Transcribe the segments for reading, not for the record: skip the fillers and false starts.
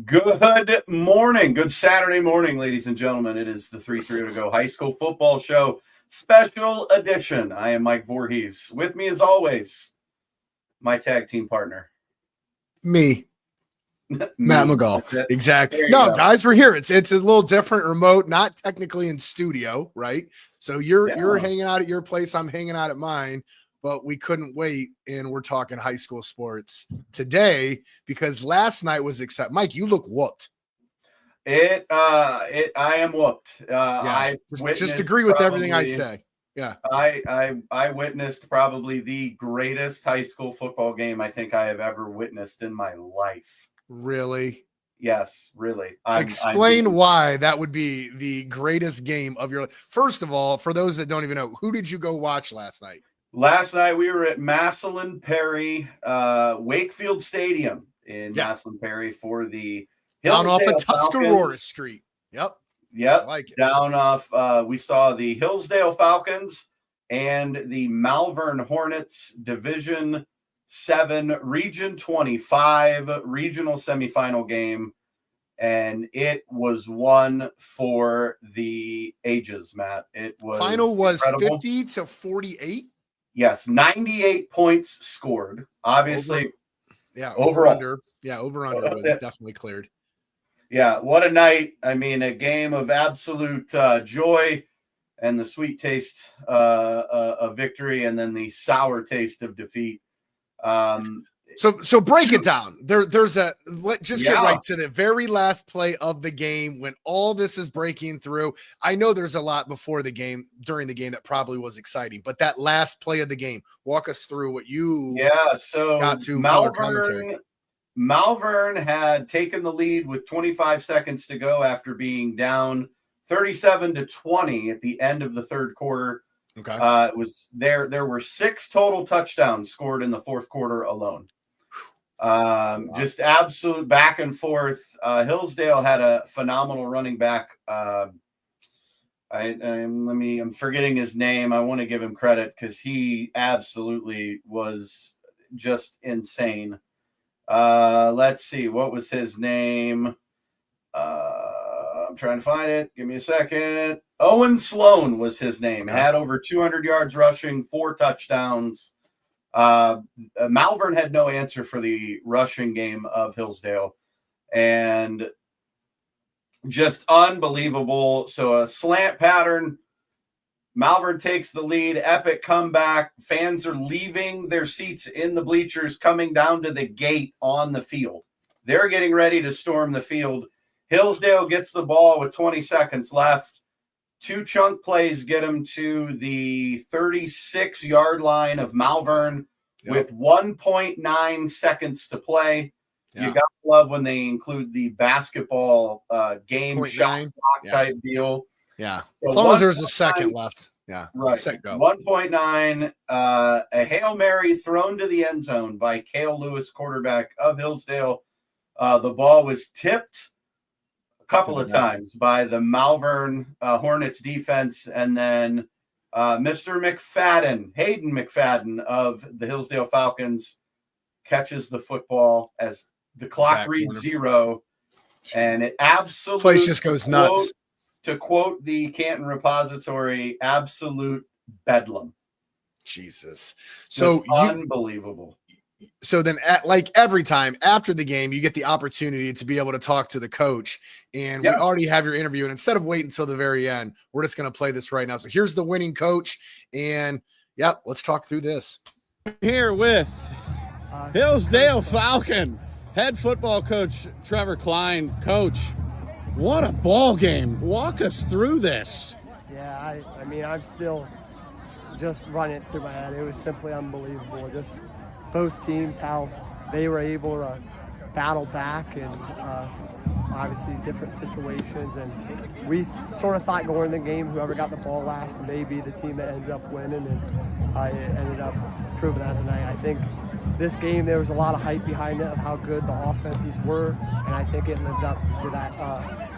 Good morning. Good Saturday morning, ladies and gentlemen. It is the 3-3 to go high school football show special edition. I am Mike Voorhees. With me, as always, my tag team partner. Me. Matt McGall. Exactly. No, guys, we're here. It's a little different, remote, not technically in studio, right? So you're hanging out at your place, I'm hanging out at mine, but we couldn't wait, and we're talking high school sports today because last night was exciting. Mike, you look whooped. I am whooped. I just agree with everything I say. Yeah. I witnessed probably the greatest high school football game I think I have ever witnessed in my life. Really? Yes, really. Explain why that would be the greatest game of your life. First of all, for those that don't even know, who did you go watch last night? Last night we were at Massillon Perry, Wakefield Stadium in Massillon Perry for the down off of Falcons. Tuscarora Street. Yep. I like it. Down off. We saw the Hillsdale Falcons and the Malvern Hornets Division 7 Region 25 regional semifinal game, and it was one for the ages, Matt. It was final was incredible. 50-48. Yes, 98 points scored. Obviously, over under was definitely cleared. Yeah, what a night. I mean, a game of absolute joy and the sweet taste of victory, and then the sour taste of defeat. So break it down. Let's get right to the very last play of the game when all this is breaking through. I know there's a lot before the game, during the game that probably was exciting, but that last play of the game, walk us through what you got to Malvern had taken the lead with 25 seconds to go after being down 37-20 at the end of the third quarter. Okay. It was there were 6 total touchdowns scored in the fourth quarter alone. Just absolute back and forth. Hillsdale had a phenomenal running back. I'm forgetting his name. I want to give him credit because he absolutely was just insane. Let's see, what was his name? I'm trying to find it. Give me a second. Owen Sloan was his name. Had over 200 yards rushing, 4 touchdowns. Malvern had no answer for the rushing game of Hillsdale, and just unbelievable. So a slant pattern. Malvern takes the lead. Epic comeback. Fans are leaving their seats in the bleachers, coming down to the gate on the field. They're getting ready to storm the field. Hillsdale gets the ball with 20 seconds left. 2 chunk plays get him to the 36-yard line of Malvern with 1.9 seconds to play. You got to love when they include the basketball game shot clock type deal. Yeah, so as long as there's a second left. Yeah, right. Set go. 1.9, a Hail Mary thrown to the end zone by Cale Lewis, quarterback of Hillsdale. The ball was tipped couple of times by the Malvern Hornets defense, and then Mr. McFadden, Hayden McFadden of the Hillsdale Falcons, catches the football as the clock reads 0, and it absolutely place just goes nuts. To quote the Canton Repository, absolute bedlam. Jesus, so unbelievable. So then, like every time after the game, you get the opportunity to be able to talk to the coach, and we already have your interview. And instead of waiting until the very end, we're just going to play this right now. So here's the winning coach, and let's talk through this. Here with Hillsdale Falcon head football coach Trevor Klein. Coach, what a ball game! Walk us through this. Yeah, I mean, I'm still just running it through my head. It was simply unbelievable. Just both teams, how they were able to battle back and obviously different situations. And we sort of thought going in the game, whoever got the ball last may be the team that ended up winning, and it ended up proving that tonight. I think this game, there was a lot of hype behind it of how good the offenses were, and I think it lived up to that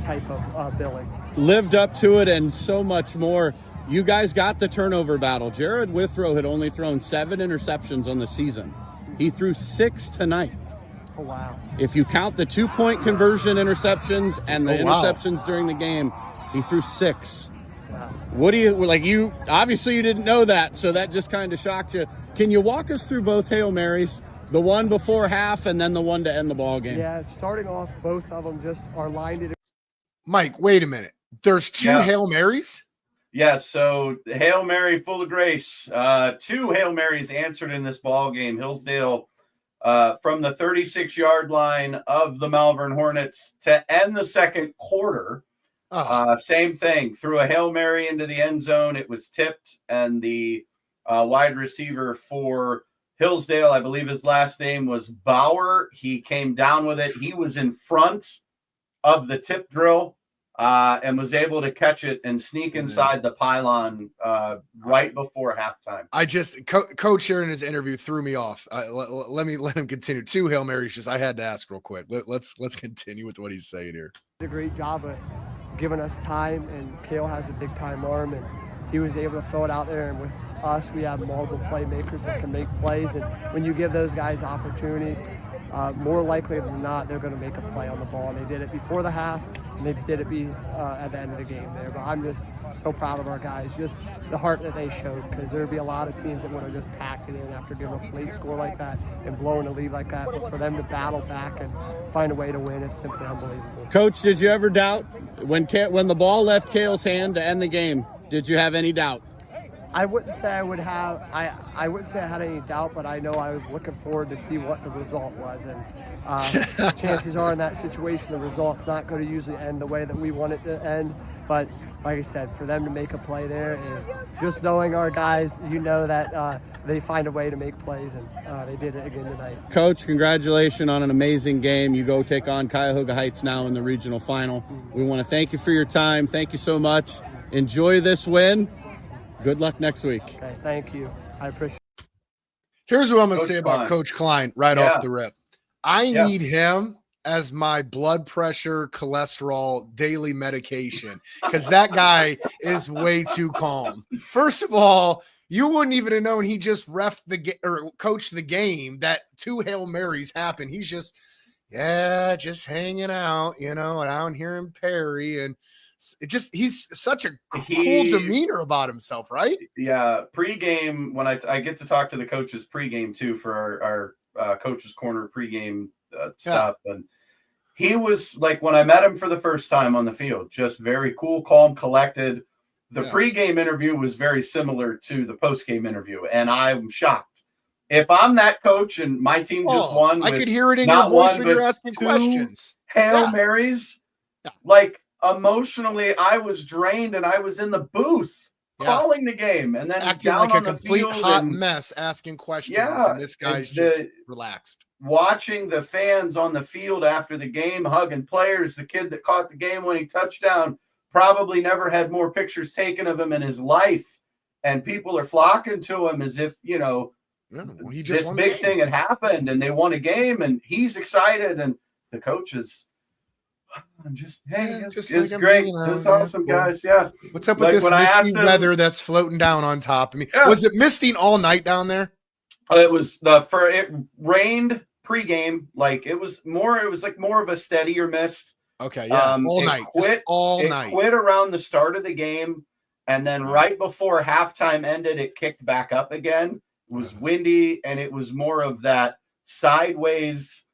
type of billing. Lived up to it and so much more. You guys got the turnover battle. Jared Withrow had only thrown 7 interceptions on the season. He threw 6 tonight. Oh, wow. If you count the 2-point conversion interceptions and the interceptions during the game, he threw 6. Wow. What do you, like, you obviously you didn't know that, so that just kind of shocked you. Can you walk us through both Hail Marys, the one before half and then the one to end the ball game? Yeah, starting off, both of them just are lined it. Mike, wait a minute. There's 2 Hail Marys? Yes, so Hail Mary full of grace. 2 Hail Marys answered in this ball game. Hillsdale from the 36-yard line of the Malvern Hornets to end the second quarter. Same thing. Threw a Hail Mary into the end zone. It was tipped, and the wide receiver for Hillsdale, I believe his last name was Bauer. He came down with it. He was in front of the tip drill and was able to catch it and sneak inside the pylon right before halftime. I just Coach here in his interview threw me off. Let him continue. 2 Hail Marys. Just I had to ask real quick. Let's continue with what he's saying here. Did a great job of giving us time, and Kale has a big time arm, and he was able to throw it out there. And with us, we have multiple playmakers that can make plays, and when you give those guys opportunities, more likely than not, they're going to make a play on the ball. And they did it before the half, and they did it at the end of the game there. But I'm just so proud of our guys, just the heart that they showed, because there would be a lot of teams that would have just packed it in after giving a late score like that and blowing a lead like that. But for them to battle back and find a way to win, it's simply unbelievable. Coach, did you ever doubt when the ball left Cale's hand to end the game? Did you have any doubt? I wouldn't say I would have. I wouldn't say I had any doubt, but I know I was looking forward to see what the result was. And chances are, in that situation, the result's not going to usually end the way that we want it to end. But like I said, for them to make a play there, and just knowing our guys, you know that they find a way to make plays, and they did it again tonight. Coach, congratulations on an amazing game. You go take on Cuyahoga Heights now in the regional final. We want to thank you for your time. Thank you so much. Enjoy this win. Good luck next week. Okay, thank you. I appreciate it. Here's what I'm going to say about Coach Klein right off the rip. I need him as my blood pressure, cholesterol, daily medication, because that guy is way too calm. First of all, you wouldn't even have known he just reffed or coached the game that 2 Hail Marys happened. He's just hanging out, down here in Perry, and he's such a cool demeanor about himself, right? Yeah. Pregame, when I get to talk to the coaches pregame too for our coaches corner pregame stuff. And he was like, when I met him for the first time on the field, just very cool, calm, collected. The pregame interview was very similar to the postgame interview. And I'm shocked. If I'm that coach and my team just won, I could hear it in your voice when you're asking questions. Hail Marys, like, emotionally, I was drained, and I was in the booth calling the game, and then acting down like on a complete hot mess, asking questions. And this guy's just relaxed. Watching the fans on the field after the game, hugging players. The kid that caught the game-winning touchdown probably never had more pictures taken of him in his life, and people are flocking to him as if he just this big thing had happened, and they won a game, and he's excited, and the coach is. I'm just, it's great. It's awesome, guys. Yeah. What's up with this misty weather that's floating down on top of me? Yeah. Was it misting all night down there? It rained pregame. Like it was more of a steadier mist. Okay. Yeah. All night. It quit around the start of the game. And then right before halftime ended, it kicked back up again. It was windy, and it was more of that sideways,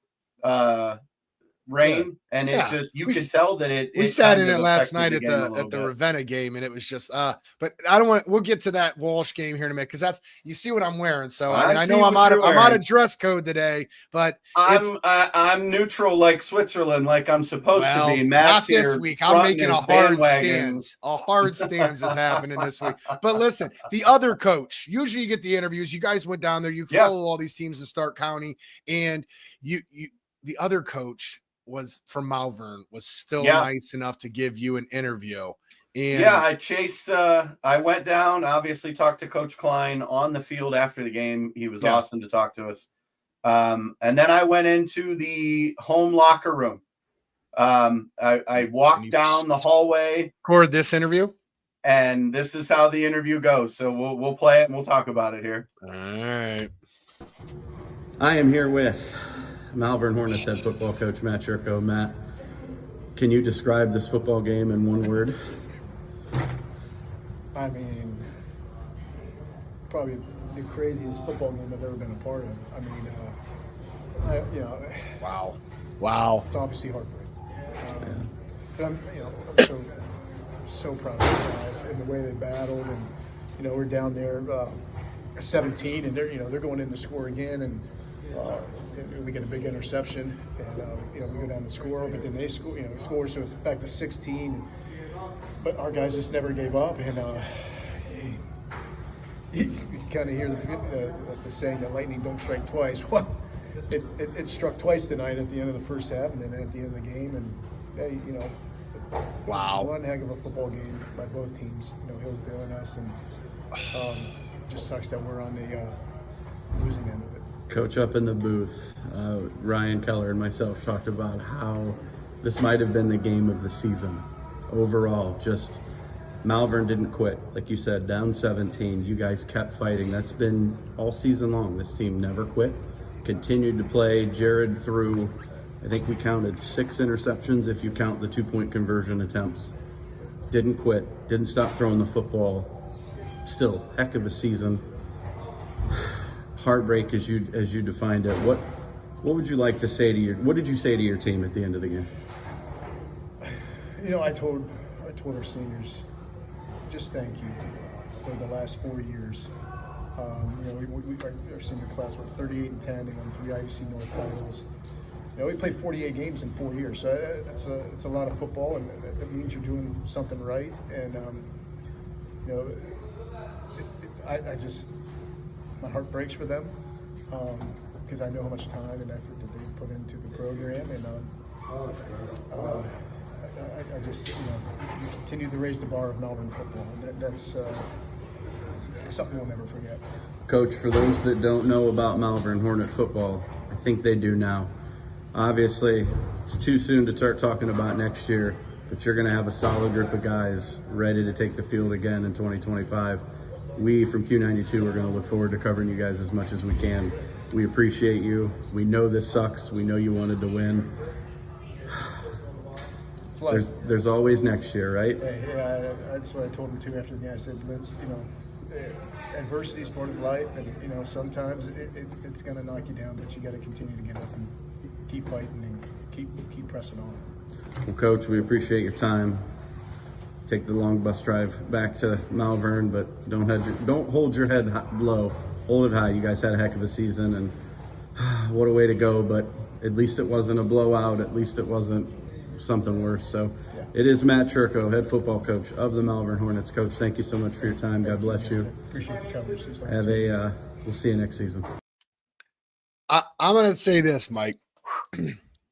rain, and it's just you can tell that we sat in it last night at the Ravenna game, and it was just but I don't want we'll get to that Walsh game here in a minute, because that's you see what I'm wearing. So I know I'm out of dress code today, but I'm neutral like Switzerland, like I'm supposed to be. Matt's not this week. I'm making a hard stance. A hard stance is happening this week. But listen, the other coach, usually you get the interviews. You guys went down there, you follow all these teams in Stark County, and you the other coach was from Malvern, was still nice enough to give you an interview. And I went down, obviously talked to Coach Klein on the field after the game. He was awesome to talk to us. And then I went into the home locker room. I walked down the hallway. Record this interview. And this is how the interview goes. So we'll play it and we'll talk about it here. All right. I am here with Malvern Hornets head football coach Matt Churko. Matt, can you describe this football game in one word? I mean, probably the craziest football game I've ever been a part of. I mean, Wow. it's obviously heartbreaking. But I'm so proud of the guys and the way they battled, and we're down there 17, and they're going in to score again, and we get a big interception, and we go down to score, but then they score, scores, so it's back to 16. But our guys just never gave up, and you kind of hear the saying that lightning don't strike twice. Well, it struck twice tonight at the end of the first half, and then at the end of the game, and Wow. one heck of a football game by both teams, Hillsdale and us, and just sucks that we're on the losing end of it. Coach, up in the booth, Ryan Keller and myself talked about how this might have been the game of the season overall. Just Malvern didn't quit. Like you said, down 17, you guys kept fighting. That's been all season long. This team never quit, continued to play. Jared threw, I think we counted 6 interceptions if you count the 2-point conversion attempts. Didn't quit, didn't stop throwing the football. Still, heck of a season. Heartbreak as you defined it. What would you like to say to what did you say to your team at the end of the game? I told our seniors, just thank you for the last 4 years. Our senior class went 38-10 and won 3 IUC North titles. We played 48 games in 4 years, so it's a lot of football, and that means you're doing something right. And my heart breaks for them because I know how much time and effort that they put into the program, and I just you continue to raise the bar of Malvern football, and that's something we'll never forget. Coach, for those that don't know about Malvern Hornet football, I think they do now. Obviously, it's too soon to start talking about next year, but you're going to have a solid group of guys ready to take the field again in 2025. We from Q92 are going to look forward to covering you guys as much as we can. We appreciate you. We know this sucks. We know you wanted to win. There's always next year, right? Yeah, that's what I told him too after the game. I said, adversity is part of life, and sometimes it's going to knock you down, but you got to continue to get up and keep fighting and keep pressing on. Well, Coach, we appreciate your time. Take the long bus drive back to Malvern, but don't hold your head low. Hold it high. You guys had a heck of a season, and what a way to go. But at least it wasn't a blowout. At least it wasn't something worse. So yeah. It is Matt Churko, head football coach of the Malvern Hornets. Coach, thank you so much for your time. God bless you. Appreciate the coverage. We'll see you next season. I'm going to say this, Mike.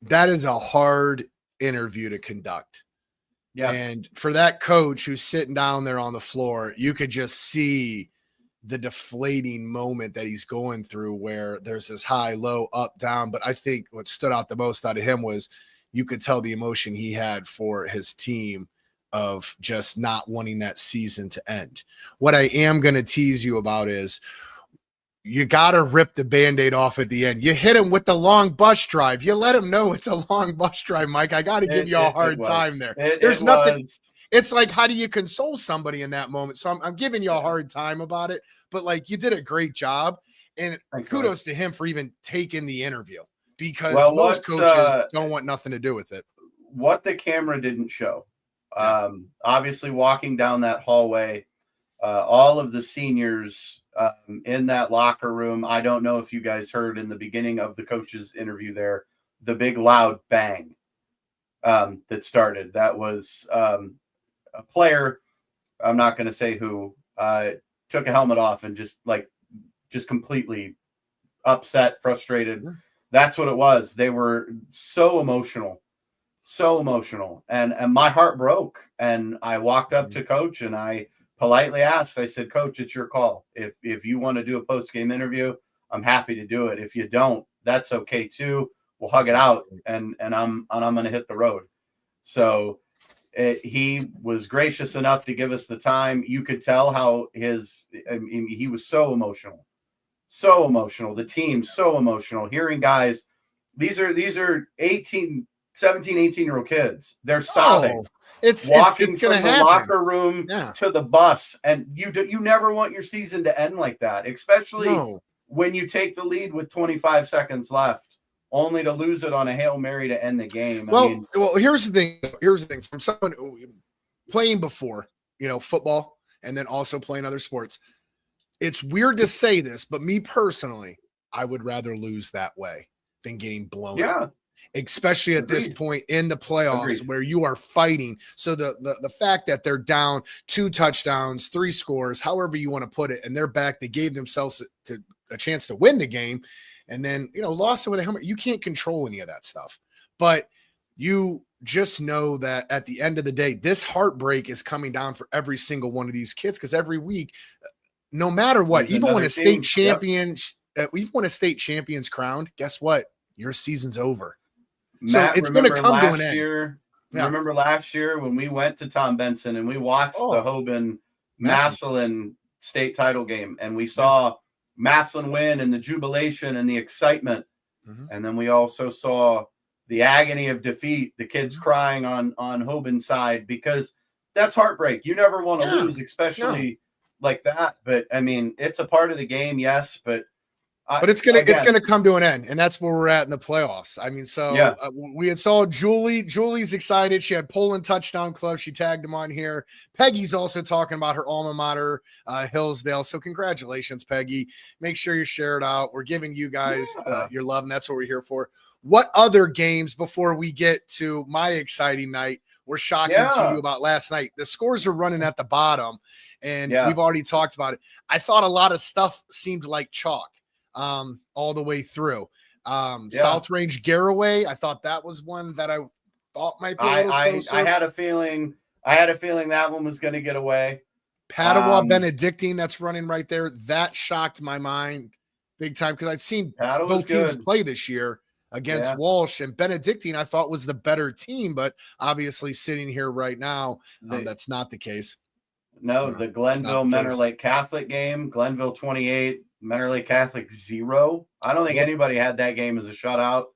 That is a hard interview to conduct. Yeah. And for that coach who's sitting down there on the floor, you could just see the deflating moment that he's going through where there's this high, low, up, down. But I think what stood out the most out of him was you could tell the emotion he had for his team of just not wanting that season to end. What I am going to tease you about is you got to rip the Band-Aid off at the end. You hit him with the long bus drive. You let him know it's a long bus drive, Mike. I got to give you a hard time there. There's nothing. It's like, how do you console somebody in that moment? So I'm giving you a hard time about it, but like you did a great job. And Thanks, kudos to him for even taking the interview because most coaches don't want nothing to do with it. What the camera didn't show, obviously walking down that hallway, all of the seniors in that locker room. I don't know if you guys heard in the beginning of the coach's interview there, the big loud bang that started. That was a player, I'm not going to say who, took a helmet off and just completely upset, frustrated. That's what it was. They were so emotional. And my heart broke. And I walked up to Coach and I politely asked, I said, Coach, it's your call. If you want to do a post-game interview, I'm happy to do it. If you don't, that's okay too. We'll hug it out and I'm going to hit the road. So he was gracious enough to give us the time. You could tell how he was so emotional. The team, so emotional. Hearing guys These are 17, 18-year-old kids. They're sobbing. Oh, it's walking gonna from the happen. locker room to the bus, and you never want your season to end like that, especially when you take the lead with 25 seconds left, only to lose it on a Hail Mary to end the game. Well, here's the thing. Here's the thing. From someone playing before, football, and then also playing other sports, it's weird to say this, but me personally, I would rather lose that way than getting blown up. Especially at this point in the playoffs where you are fighting. So the fact that they're down 2 touchdowns, 3 scores, however you want to put it, and they're back, they gave themselves a chance to win the game, and then lost it with a helmet. You can't control any of that stuff, but you just know that at the end of the day, this heartbreak is coming down for every single one of these kids, because every week, no matter what, even when a state champion, even when a state champion's crowned, guess what? Your season's over. Matt, so it's going to come to an end. Remember last year when we went to Tom Benson and we watched the Hoban Massillon state title game, and we saw Massillon win and the jubilation and the excitement. And then we also saw the agony of defeat, the kids crying on Hoban's side, because that's heartbreak. You never want to lose, especially like that. But I mean, it's a part of the game, yes, but it's gonna come to an end, and that's where we're at in the playoffs. I mean, we had saw Julie. Julie's excited. She had Poland touchdown club. She tagged him on here. Peggy's also talking about her alma mater, Hillsdale. So congratulations, Peggy. Make sure you share it out. We're giving you guys your love, and that's what we're here for. What other games before we get to my exciting night were shocking to you about last night? The scores are running at the bottom, and we've already talked about it. I thought a lot of stuff seemed like chalk. All the way through. South Range Garraway, I thought that was one that I thought might be a little closer. I had a feeling that one was going to get away. Padua Benedictine, that's running right there. That shocked my mind big time, because I've seen both teams play this year against Walsh, and Benedictine I thought was the better team, but obviously sitting here right now, that's not the case. No, the Glenville Menor Lake Catholic game, Glenville 28, Menor Lake Catholic 0. I don't think anybody had that game as a shutout.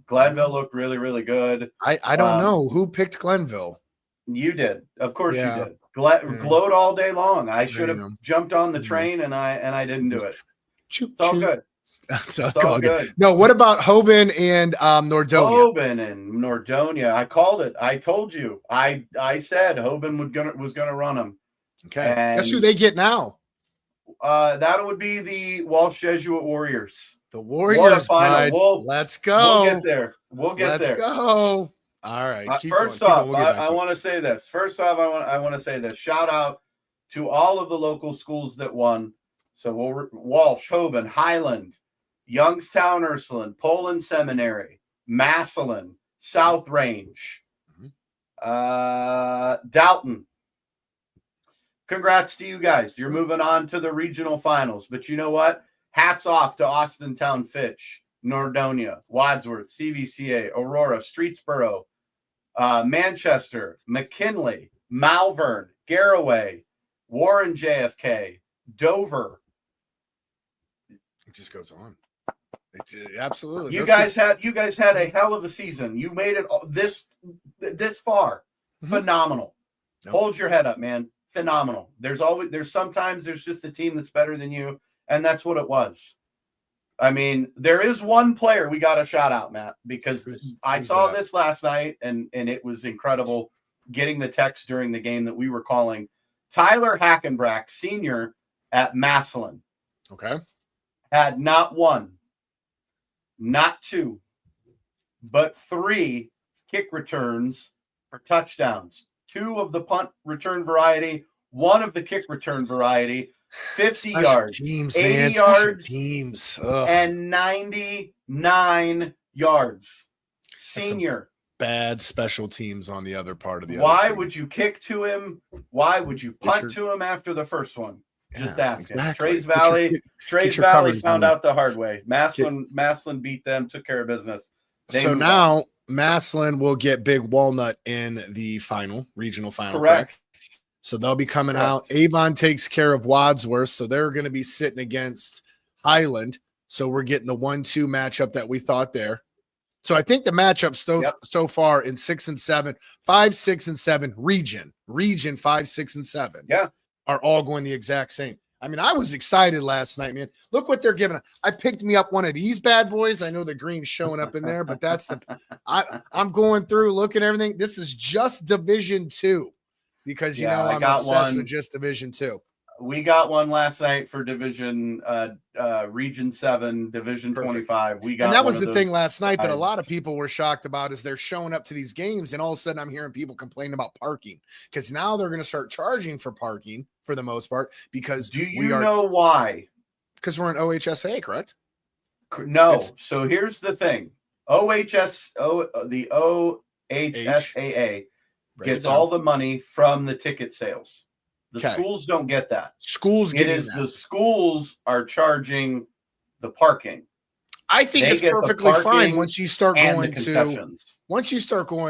Glenville looked really, really good. I don't know who picked Glenville. You did, of course you did. Glowed all day long. I should have jumped on the train, and I didn't do it. It's all good. It's all good. No, what about Hoban and Nordonia? Hoban and Nordonia. I called it. I told you. I said Hoban was gonna run them. Okay. And guess who they get now? That would be the Walsh Jesuit Warriors. The Warriors. Let's go. We'll get there. Let's go. All right. First off, I want to say this. I want to say this. Shout out to all of the local schools that won. So Walsh, Hoban, Highland, Youngstown Ursuline, Poland Seminary, Massillon, South Range, Dalton. Congrats to you guys. You're moving on to the regional finals. But you know what? Hats off to Austintown Fitch, Nordonia, Wadsworth, CVCA, Aurora, Streetsboro, Manchester, McKinley, Malvern, Garraway, Warren JFK, Dover. It just goes on. Absolutely. You guys had a hell of a season. You made it this far. Phenomenal. Hold your head up, man. Phenomenal. Sometimes there's just a team that's better than you, and that's what it was. I mean, there is one player we got to shout out, Matt, because I saw this last night, and it was incredible getting the text during the game that we were calling. Tyler Hackenbrack, senior at Massillon. Okay. Had not 1, not 2, but 3 kick returns for touchdowns. 2 of the punt return variety, 1 of the kick return variety, 50 yards, 80 yards, and 99 yards. Senior. Bad special teams on the other part of the Why would you kick to him? Why would you punt to him after the first one? Just asking. Exactly. Trace Valley found out the hard way. Massillon beat them, took care of business. So now Massillon will get Big Walnut in the regional final. Correct. So they'll be coming out. Avon takes care of Wadsworth, so they're going to be sitting against Highland. So we're getting the 1-2 matchup that we thought there. So I think the matchups Yep. so far in 6 and 7, 5, 6, and 7 region 5, 6, and 7. Yeah. Are all going the exact same. I mean, I was excited last night, man. Look what they're giving. I picked me up one of these bad boys. I know the green's showing up in there, but that's I'm going through, looking at everything. This is just Division 2 because, you know, I'm obsessed with just Division 2. We got one last night for Division Region 7, Division Perfect. 25. We got and that one was of the those thing last night that a guys. lot of people were shocked about is they're showing up to these games and all of a sudden I'm hearing people complain about parking because now they're going to start charging for parking for the most part because Do you know why? Because we're in OHSA, correct? No. So here's the thing. The OHSAA gets all the money from the ticket sales. The schools don't get that. Schools get it. The schools are charging the parking. I think it's perfectly fine once you start going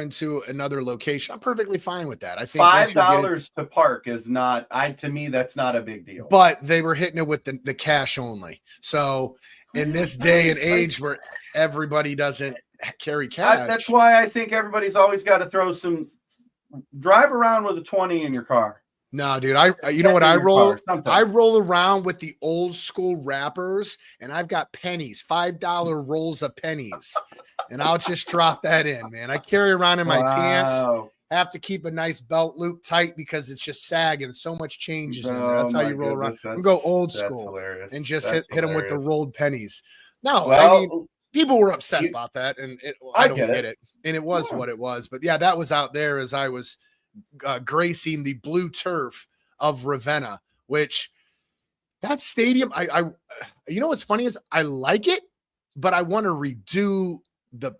to another location. I'm perfectly fine with that. I think $5 to park is not. To me, that's not a big deal. But they were hitting it with the cash only. So in this day and age where everybody doesn't carry cash, that's why I think everybody's always got to throw some. Drive around with a 20 in your car. No, dude. You know what I roll? I roll around with the old school wrappers, and I've got pennies, $5 rolls of pennies, and I'll just drop that in, man. I carry around in my pants. I have to keep a nice belt loop tight because it's just sagging. So much changes in there. That's how you roll around. I'm go old school and just hit them with the rolled pennies. No, I mean, people were upset about that, and I don't get it. And it was what it was. But yeah, that was out there as I was gracing the blue turf of Ravenna, which that stadium, I you know what's funny is I like it, but I want to redo the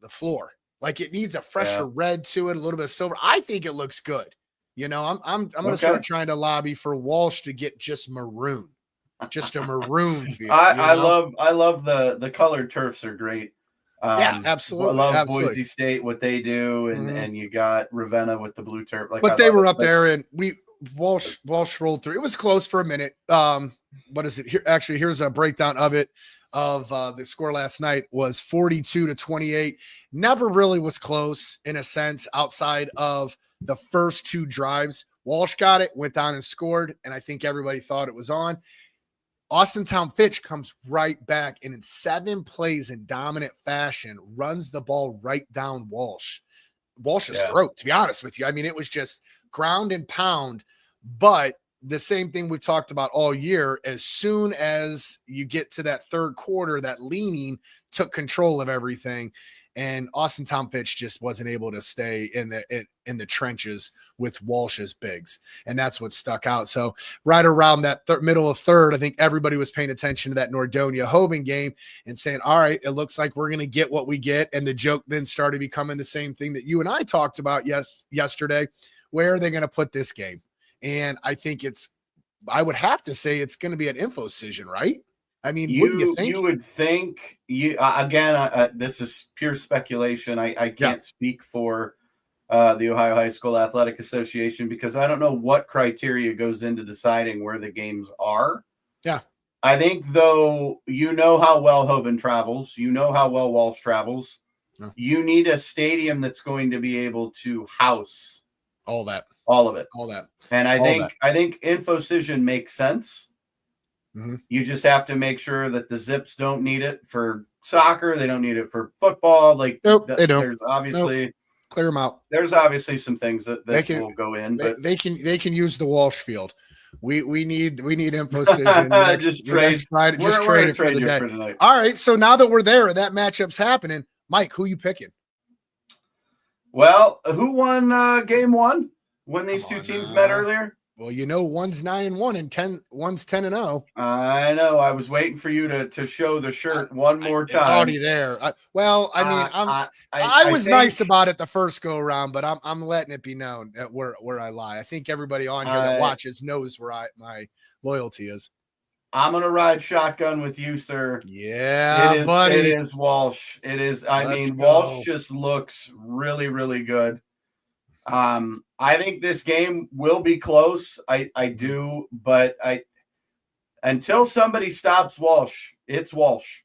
floor. Like it needs a fresher red to it, a little bit of silver. I think it looks good. You know, I'm gonna start trying to lobby for Walsh to get just maroon, just a maroon feel. I love the colored turfs are great. Yeah, absolutely. I love Boise State, what they do, and you got Ravenna with the blue turf. But they were up there, and Walsh rolled through. It was close for a minute. What is it? Here, actually, here's a breakdown of it. Of the score last night was 42-28. Never really was close in a sense outside of the first two drives. Walsh got it, went down and scored, and I think everybody thought it was on. Austintown Fitch comes right back and in 7 plays in dominant fashion runs the ball right down Walsh's throat, to be honest with you. I mean, it was just ground and pound, but the same thing we've talked about all year. As soon as you get to that third quarter, that leaning took control of everything. And Austintown Fitch just wasn't able to stay in the trenches with Walsh's bigs. And that's what stuck out. So right around that middle of third, I think everybody was paying attention to that Nordonia Hoban game and saying, all right, it looks like we're going to get what we get. And the joke then started becoming the same thing that you and I talked about yesterday. Where are they going to put this game? And I think I would have to say it's going to be an InfoCision, right? I mean, what do you think? You would think again, this is pure speculation. I can't speak for the Ohio High School Athletic Association because I don't know what criteria goes into deciding where the games are. Yeah. I think, though, you know how well Hoban travels. You know how well Walsh travels. Yeah. You need a stadium that's going to be able to house all of it. And I think InfoCision makes sense. Mm-hmm. You just have to make sure that the Zips don't need it for soccer. They don't need it for football. Like, nope, they don't. There's obviously clear them out. There's obviously some things that will go in, but they can use the Walsh field. We need InfoCision. Just trade Friday. Just trade it for the day. For all right. So now that we're there, that matchup's happening. Mike, who you picking? Well, who won game one when these two teams met earlier? Well, you know, one's 9-1 and one's 10-0. I know. I was waiting for you to show the shirt one more time. It's already there. I was think, nice about it the first go around, but I'm letting it be known at where I lie. I think everybody on here that watches knows where my loyalty is. I'm gonna ride shotgun with you, sir. Yeah, buddy. It is Walsh. It is. Walsh just looks really, really good. I think this game will be close. I do, but until somebody stops Walsh, it's Walsh.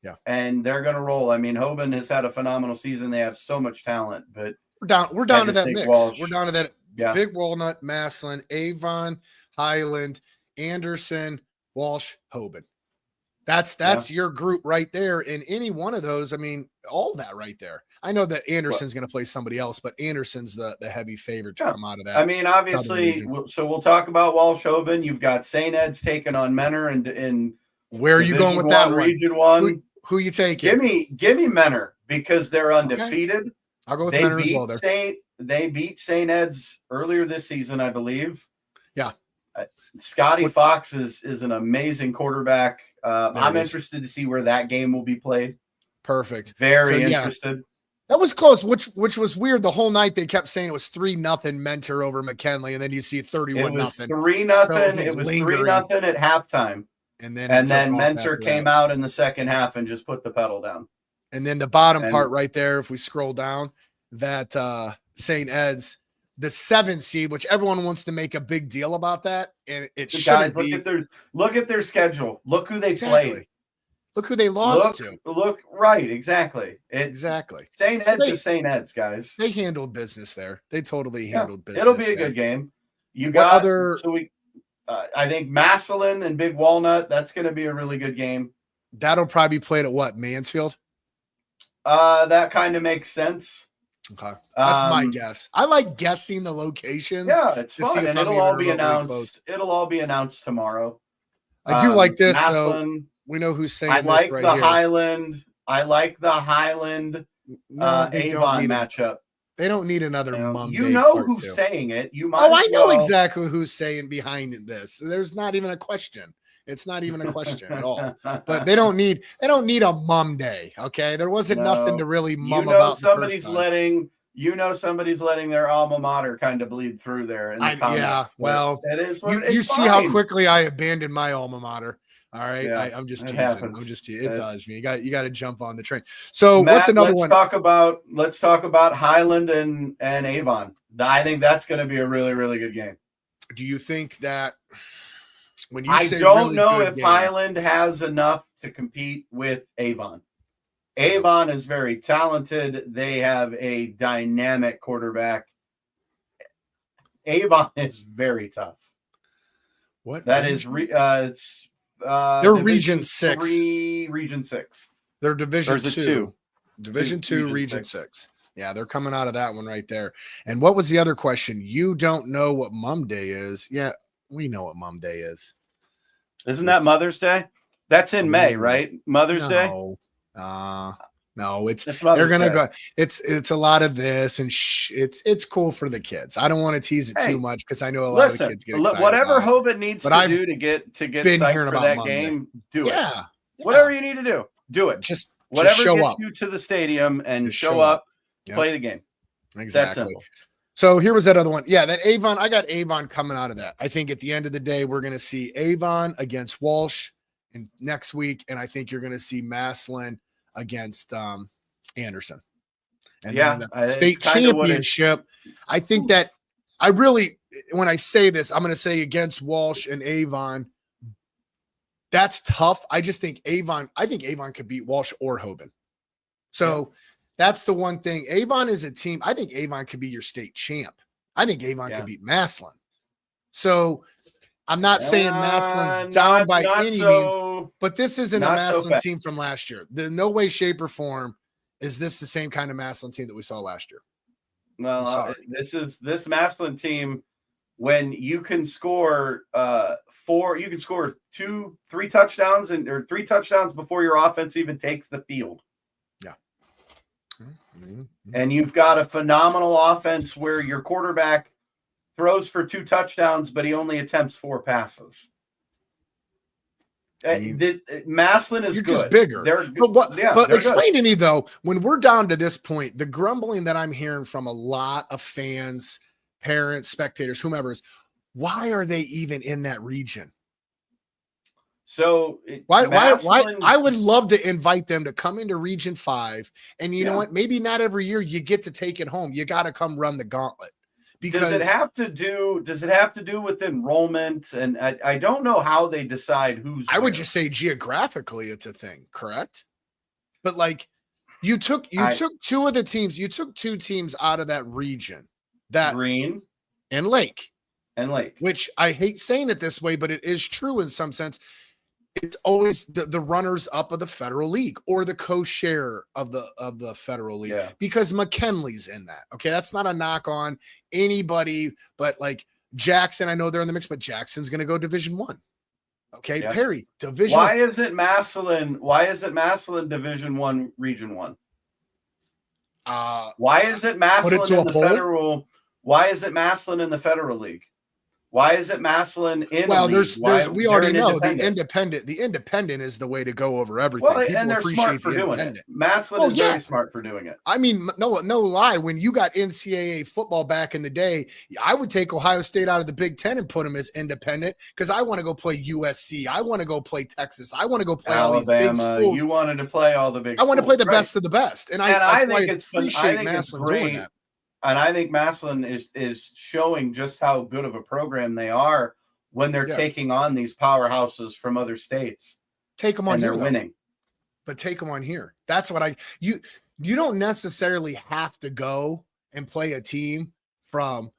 Yeah. And they're going to roll. I mean, Hoban has had a phenomenal season. They have so much talent, but we're down to that mix. Walsh, we're down to that yeah. Big Walnut, Massillon, Avon, Highland, Anderson, Walsh, Hoban. That's your group right there. And any one of those, I mean, all that right there. I know that Anderson's going to play somebody else, but Anderson's the heavy favorite to come out of that. I mean, obviously, so we'll talk about Walsh, Hoban. You've got St. Ed's taking on Menor and where are you going with that one? Region 1. Who you taking? Give me Menor because they're undefeated. Okay. I'll go with Menor as well there. They beat St. Ed's earlier this season, I believe. Yeah. Scotty Fox is an amazing quarterback. I'm interested to see where that game will be played. Perfect. Very interested. That was close, which was weird. The whole night they kept saying it was 3-0 Mentor over McKinley, and then you see 31-0. It was 3-0. It was 3-0 at halftime. And then Mentor came out in the second half and just put the pedal down. And then the bottom part right there, if we scroll down, that St. Ed's, the 7 seed, which everyone wants to make a big deal about that, and it shouldn't be. Look at their schedule. Look who they played. Look who they lost to. Look, right, exactly. Exactly. St. Ed's is St. Ed's, guys. They handled business there. They totally handled business. It'll be a good game. You got I think Massillon and Big Walnut. That's going to be a really good game. That'll probably be played at what, Mansfield? That kind of makes sense. Okay, that's my guess. I like guessing the locations. Yeah, it's fun, and it'll all be announced. Close. It'll all be announced tomorrow. I do like this Massillon, though. We know who's saying I like this right the here. Highland. I like the Highland Avon matchup. They don't need another mum. You know who's saying it. You might. I know exactly who's saying behind this. There's not even a question. It's not even a question at all. But they don't need a mum day. Okay. There wasn't nothing to really mum about. Somebody's letting their alma mater kind of bleed through there. In the comments. Yeah. Well, it is. You see how quickly I abandoned my alma mater. All right. Yeah, I'm just teasing. Happens. I'm just teasing. It does me. You got to jump on the train. So Matt, what's another one? Let's talk about Highland and Avon. I think that's going to be a really, really good game. Do you think that when you say Highland has enough to compete with Avon? Avon is very talented. They have a dynamic quarterback. Avon is very tough. What? That is it's they're Region 6. Region 6. They're Division 2. Division 2, Region 6. 6. Yeah, they're coming out of that one right there. And what was the other question? You don't know what Mum Day is. Yeah, we know what Mum Day is. Isn't that Mother's Day? That's in May, right? Mother's Day? No, they're gonna go. It's a lot of this, and it's cool for the kids. I don't want to tease it too much because I know a lot of the kids get excited. Whatever Hoban needs to do to get psyched for that game, do it. Yeah. Whatever you need to do it. Just whatever show gets up. You to the stadium and show up, play the game. Exactly. So here was that other one. Yeah, that Avon. I got Avon coming out of that. I think at the end of the day, we're going to see Avon against Walsh next week, and I think you're going to see Massillon against Anderson. And then the state championship, I think that when I say this, I'm going to say against Walsh and Avon. That's tough. I think Avon could beat Walsh or Hoban. So that's the one thing. Avon is a team. I think Avon could be your state champ. I think Avon could beat Massillon. So I'm not saying Massillon's down by any means, but this isn't a Massillon team from last year. No way, shape, or form is this the same kind of Massillon team that we saw last year. Well, this Massillon team, when you can score 3 touchdowns or 3 touchdowns before your offense even takes the field. Yeah. Mm-hmm. And you've got a phenomenal offense where your quarterback throws for 2 touchdowns, but he only attempts 4 passes. Massillon is good. Just bigger. But explain to me, though, when we're down to this point, the grumbling that I'm hearing from a lot of fans, parents, spectators, whomever is, why are they even in that region? So why I would love to invite them to come into Region 5, and you know what? Maybe not every year you get to take it home. You got to come run the gauntlet. Because does it have to do with enrollment? And I don't know how they decide who's. I would just say geographically, it's a thing, correct? But like you took two of the teams, you took two teams out of that region, that Green and Lake. and Lake. Which I hate saying it this way, but it is true in some sense. It's always the runners up of the Federal League or the co-share of the Federal League, because McKinley's in that. Okay, that's not a knock on anybody, but like Jackson, I know they're in the mix, but Jackson's going to go Division I. Okay, Perry, Division. Why is it Massillon? Why is it Massillon Division I, Region I? Why is it Massillon in the Federal? Why is it Massillon in the Federal League? Why is it Massillon in? Well, we already know the independent. The independent is the way to go over everything. Well, and they're smart for doing it. Massillon is very smart for doing it. I mean, no lie. When you got NCAA football back in the day, I would take Ohio State out of the Big Ten and put them as independent because I want to go play USC. I want to go play Texas. I want to go play Alabama. All these big schools. You wanted to play all the big. I want to play the best of the best, and I think it's appreciate Massillon doing that. And I think Massillon is showing just how good of a program they are when they're taking on these powerhouses from other states. Take them on here, they're winning. But take them on here. That's what you don't necessarily have to go and play a team from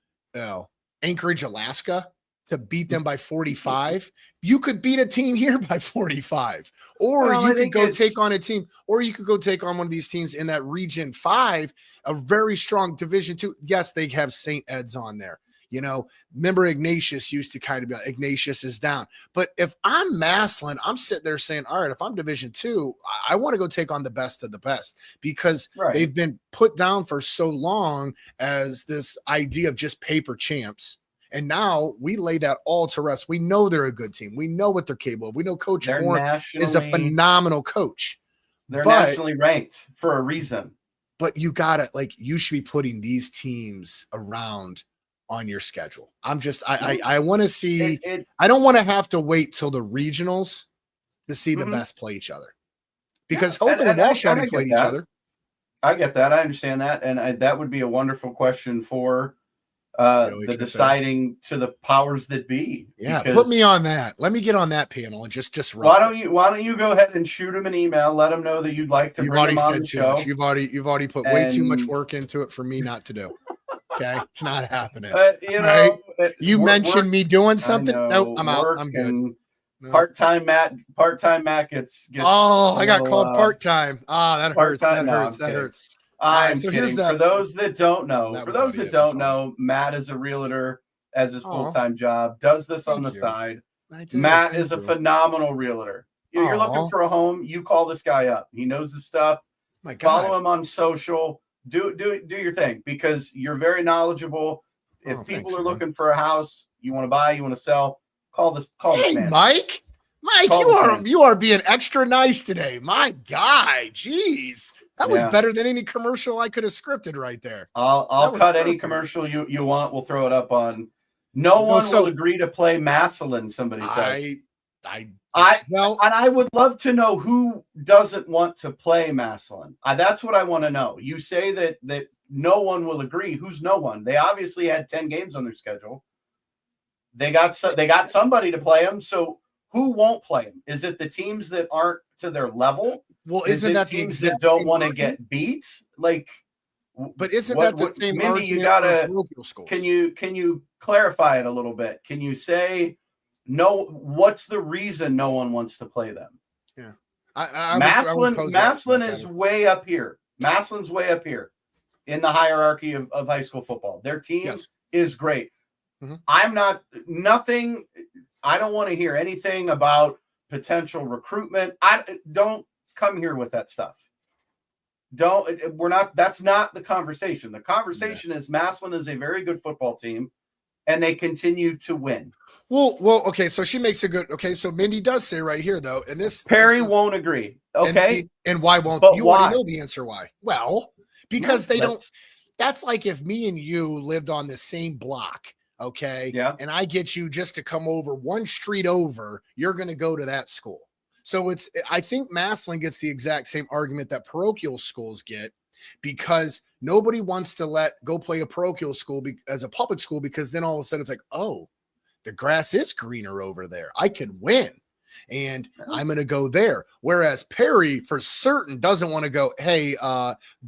Anchorage, Alaska to beat them by 45. You could beat a team here by 45. Or you could go take on a team, or you could go take on one of these teams in that Region 5, a very strong Division 2. Yes, they have St. Ed's on there. You know, remember Ignatius used to kind of be like, Ignatius is down. But if I'm Massillon, I'm sitting there saying, all right, if I'm Division 2, I want to go take on the best of the best because they've been put down for so long as this idea of just paper champs. And now we lay that all to rest. We know they're a good team. We know what they're capable of. We know Coach Moore is a phenomenal coach. They're nationally ranked for a reason. But you should be putting these teams around on your schedule. I want to see, I don't want to have to wait till the regionals to see the best play each other. Because Hoban and Walsh already played each other. I get that. I understand that. And that would be a wonderful question for the deciding to the powers that be. Yeah, put me on that. Let me get on that panel and just why don't you go ahead and shoot them an email? Let them know that you'd like to bring them on the show. Much. You've already put way too much work into it for me not to do. Okay, it's not happening. You mentioned me doing something. Nope, I'm out. I'm good. Part-time Matt gets I got called part-time. That hurts. That hurts. I'm kidding. For those that don't know, Matt is a realtor as his full-time job, does this on the side. Matt is a phenomenal realtor. You're looking for a home, you call this guy up. He knows his stuff. My God. Follow him on social. Do your thing because you're very knowledgeable. If people are looking for a house, you want to buy, you want to sell, call this man. Mike, you are being extra nice today. My guy, jeez. That was better than any commercial I could have scripted right there. I'll cut any commercial you want. We'll throw it up on. No one will agree to play Massillon, somebody says. And I would love to know who doesn't want to play Massillon. That's what I want to know. You say that no one will agree. Who's no one? They obviously had 10 games on their schedule. They got somebody to play them. So who won't play them? Is it the teams that aren't to their level? Well, isn't that teams that don't want to get beat? Like, but isn't that the same? Mindy, you gotta. Can you clarify it a little bit? Can you say no? What's the reason no one wants to play them? Yeah, Massillon is way up here. Massillon's way up here in the hierarchy of high school football. Their team is great. Mm-hmm. I don't want to hear anything about potential recruitment. Don't come here with that stuff. That's not the conversation. The conversation is Massillon is a very good football team and they continue to win. Well, okay. So she makes a good, so Mindy does say right here though, and Perry won't agree. Okay. And why won't you already know the answer why? Well, because that's like if me and you lived on the same block. Okay. Yeah. And I get you just to come over one street over, you're going to go to that school. So I think Massillon gets the exact same argument that parochial schools get because nobody wants to go play a parochial school as a public school because then all of a sudden it's like, oh, the grass is greener over there. I could win. and I'm going to go there. Whereas Perry, for certain, doesn't want to go, hey,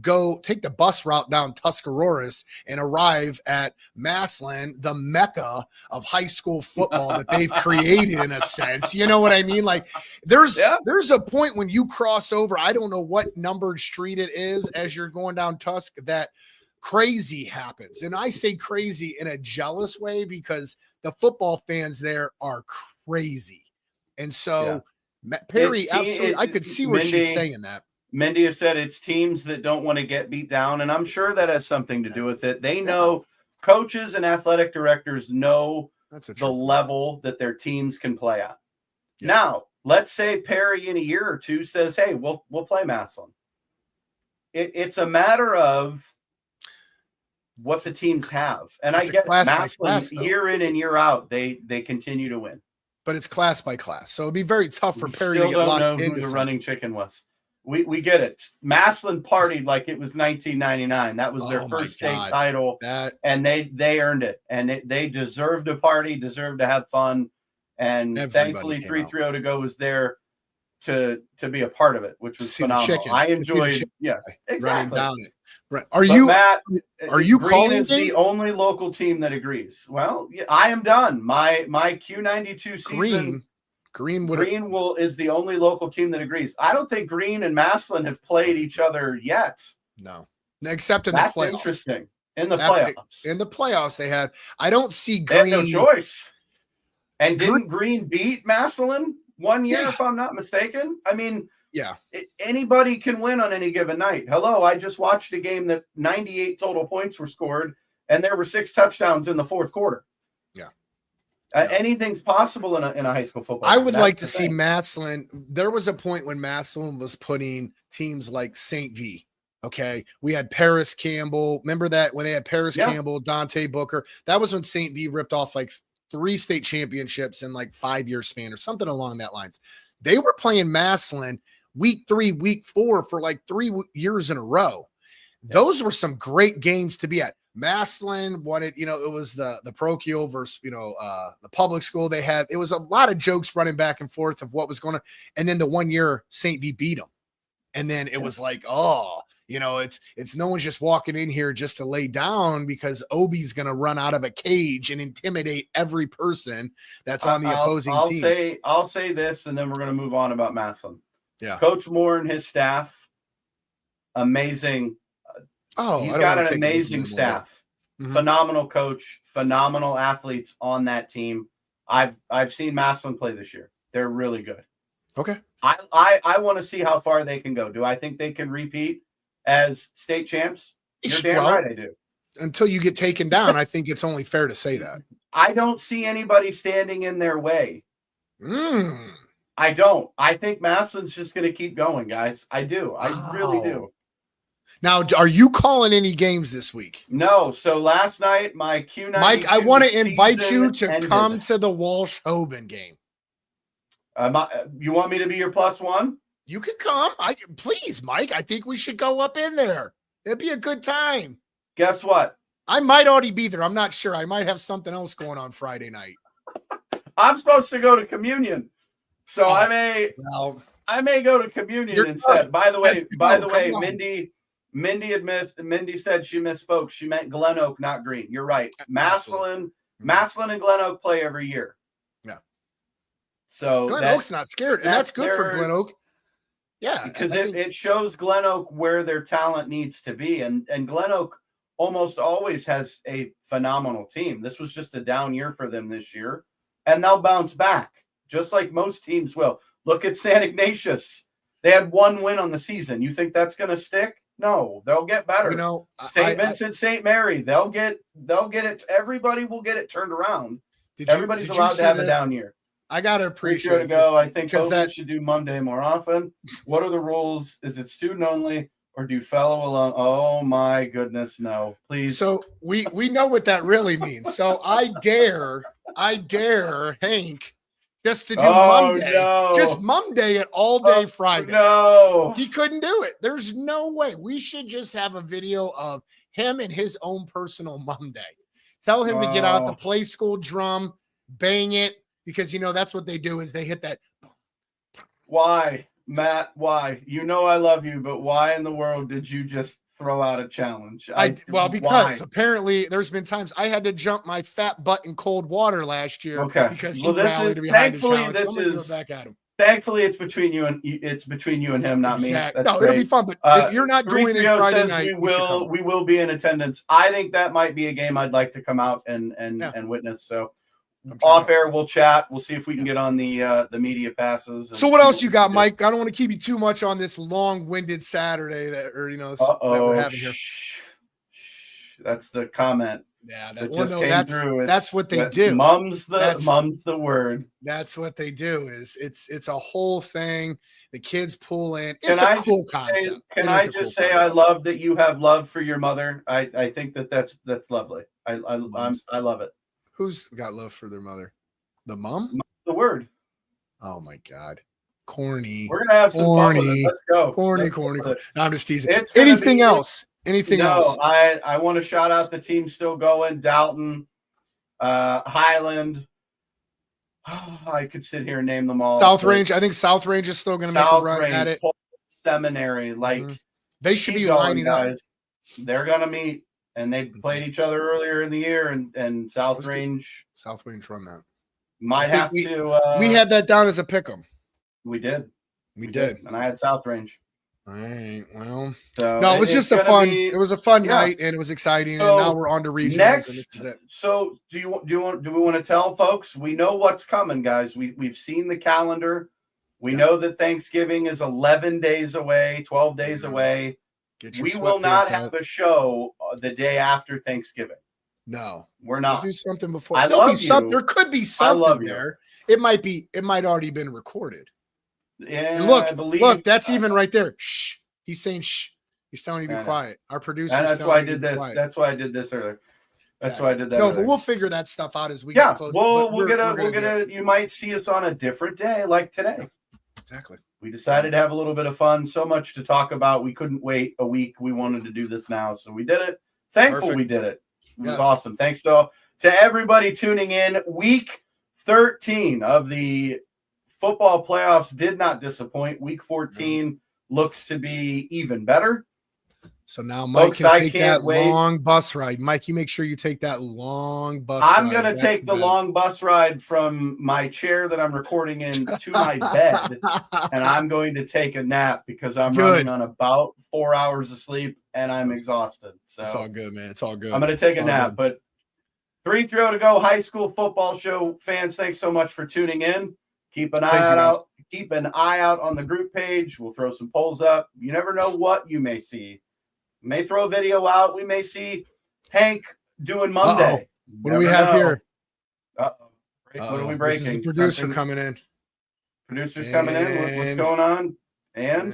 go take the bus route down Tuscaroras and arrive at Massillon, the mecca of high school football that they've created in a sense. You know what I mean? Like there's a point when you cross over, I don't know what numbered street it is as you're going down Tusk, that crazy happens. And I say crazy in a jealous way because the football fans there are crazy. And so Perry, absolutely, I could see where she's saying that. Mindy has said it's teams that don't want to get beat down. And I'm sure that has something to do with it. They know, coaches and athletic directors know the level that their teams can play at. Yeah. Now, let's say Perry in a year or two says, hey, we'll play Massillon. It's a matter of what the teams have. And I get Massillon year in and year out, they continue to win. But it's class by class. So it'd be very tough for Perry to get locked into the running chicken was. We get it. Massillon partied like it was 1999. That was their first state title. And they earned it. And they deserved to party, deserved to have fun. And thankfully 3-3-0 to go was there to be a part of it, which was phenomenal. I enjoyed exactly. Down it. Right. Are you Green calling is the only local team that agrees? Well, I am done. My Q92 season. Green is the only local team that agrees. I don't think Green and Massillon have played each other yet. No, except in the playoffs. That's interesting. In the playoffs. In the playoffs, they had. I don't see Green. Green. They had no choice. And didn't Green beat Massillon one year, if I'm not mistaken? I mean, anybody can win on any given night. Hello, I just watched a game that 98 total points were scored, and there were 6 touchdowns in the fourth quarter. Anything's possible in a high school football. I would like to see Massillon. There was a point when Massillon was putting teams like St. V. Okay. We had Paris Campbell. Remember that when they had Paris Campbell, Dante Booker? That was when St. V ripped off like 3 state championships in like 5-year span or something along that lines. They were playing Massillon week 3, week 4 for like 3 years in a row. Those were some great games to be at. Massillon wanted, it was the parochial versus, the public school they had. It was a lot of jokes running back and forth of what was going on. And then the 1 year St. V beat them. And then it was like, it's no one's just walking in here just to lay down because Obi's going to run out of a cage and intimidate every person that's on the opposing team. I'll say this, and then we're going to move on about Massillon. Yeah. Coach Moore and his staff, amazing. He's got an amazing staff. Mm-hmm. Phenomenal coach, phenomenal athletes on that team. I've seen Massillon play this year. They're really good. Okay. I want to see how far they can go. Do I think they can repeat as state champs? You're damn right I do. Until you get taken down, I think it's only fair to say that. I don't see anybody standing in their way. I don't. I think Massillon's just going to keep going, guys. I do. I really do. Now, are you calling any games this week? No. So last night, my Q92 Mike, I want to invite you to come to the Walsh Hoban game. You want me to be your +1? You could come. Please, Mike. I think we should go up in there. It'd be a good time. Guess what? I might already be there. I'm not sure. I might have something else going on Friday night. I'm supposed to go to communion, so I may go to communion instead. By the way, Mindy said she misspoke. She meant Glen Oak, not Green. You're right. Massillon and Glen Oak play every year. Yeah. So Glen Oak's not scared, and that's good for Glen Oak. Yeah, because it shows Glen Oak where their talent needs to be, and Glen Oak almost always has a phenomenal team. This was just a down year for them this year, and they'll bounce back just like most teams will. Look at San Ignatius; they had 1 win on the season. You think that's going to stick? No, they'll get better. St. Vincent, St. Mary, they'll get it. Everybody will get it turned around. Everybody's allowed to have a down year. I gotta appreciate it. I think Hoban should do Monday more often. What are the rules? Is it student only or do fellow alone? Oh my goodness, no, please. So we know what that really means. So I dare Hank just to do Monday. No. Just Monday at all day Friday. No. He couldn't do it. There's no way. We should just have a video of him and his own personal Monday. Tell him to get out the play school drum, bang it. Because, that's what they do is they hit that boom, Why, Matt? Why? You know I love you, but why in the world did you just throw out a challenge? Because apparently there's been times I had to jump my fat butt in cold water last year because he rallied behind the challenge. So I'm gonna do it back at him. Thankfully, it's between you and him, not me. That's no, great. It'll be fun. But if you're not doing it Friday night, we will be in attendance. I think that might be a game I'd like to come out and witness. So off air, we'll chat. We'll see if we can get on the media passes. So what else you got, Mike? I don't want to keep you too much on this long-winded Saturday that we're having here. That's the comment. Yeah, that's what they do. Mum's the word. That's what they do. It's a whole thing. The kids pull in. It's a cool concept. Can I just say I love that you have love for your mother. I think that's lovely. I love it. Who's got love for their mother? The mom? The word. Oh my God. Corny. We're gonna have some fun with it. Let's go. Corny. No, I'm just teasing. Anything else? Anything else? I want to shout out the team still going. Dalton, Highland. I could sit here and name them all. South Range. I think South Range is still going to make a run at it. Seminary. They should be lining up. They're going to meet, and they played each other earlier in the year, and South Range run that. Might have to. We had that down as a pick 'em. We did. We did. And I had South Range. All right. Well, so no, it was just it was a fun night, and it was exciting. So and now we're on to regionals. Next, so do we want to tell folks? We know what's coming, guys. We've seen the calendar. We know that Thanksgiving is 11 days away, 12 days away. We will not have a show the day after Thanksgiving. No, we're not. We'll do something before. There could be something there. It might already been recorded. Yeah, look, that's even right there. Shh. He's saying shh. He's telling you to be quiet. Our producer. That's why I did this. That's why I did this earlier. That's why I did that. No, but we'll figure that stuff out as we get closer. We'll get a. You might see us on a different day, like today. Exactly. We decided to have a little bit of fun. So much to talk about. We couldn't wait a week. We wanted to do this now, so we did it. Thankful we did it. It was awesome. Thanks to everybody tuning in. Week 13 of the football playoffs did not disappoint. Week 14 looks to be even better. So now Mike can take that long bus ride. Mike, you make sure you take that long bus ride. I'm going to take the long bus ride from my chair that I'm recording in to my bed, and I'm going to take a nap because I'm running on about 4 hours of sleep, and I'm exhausted. So it's all good, man. It's all good. I'm going to take a nap, but 3-0 to go high school football show fans. Thanks so much for tuning in. Keep an eye out. Keep an eye out on the group page. We'll throw some polls up. You never know what you may see. We may throw a video out. We may see Hank doing Monday. What do we have here? What are we breaking? This is the producer coming in. Producer's coming in. What's going on? And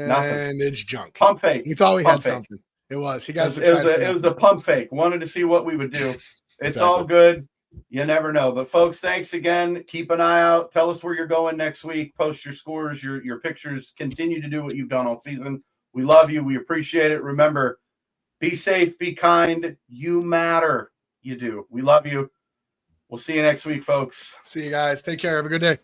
nothing. And it's junk. Pump fake. We thought we had something. It was. He got excited. It was a pump fake. Wanted to see what we would do. It's all good. You never know. But folks, thanks again. Keep an eye out. Tell us where you're going next week. Post your scores, your pictures. Continue to do what you've done all season. We love you. We appreciate it. Remember, be safe, be kind. You matter. You do. We love you. We'll see you next week, folks. See you guys. Take care. Have a good day.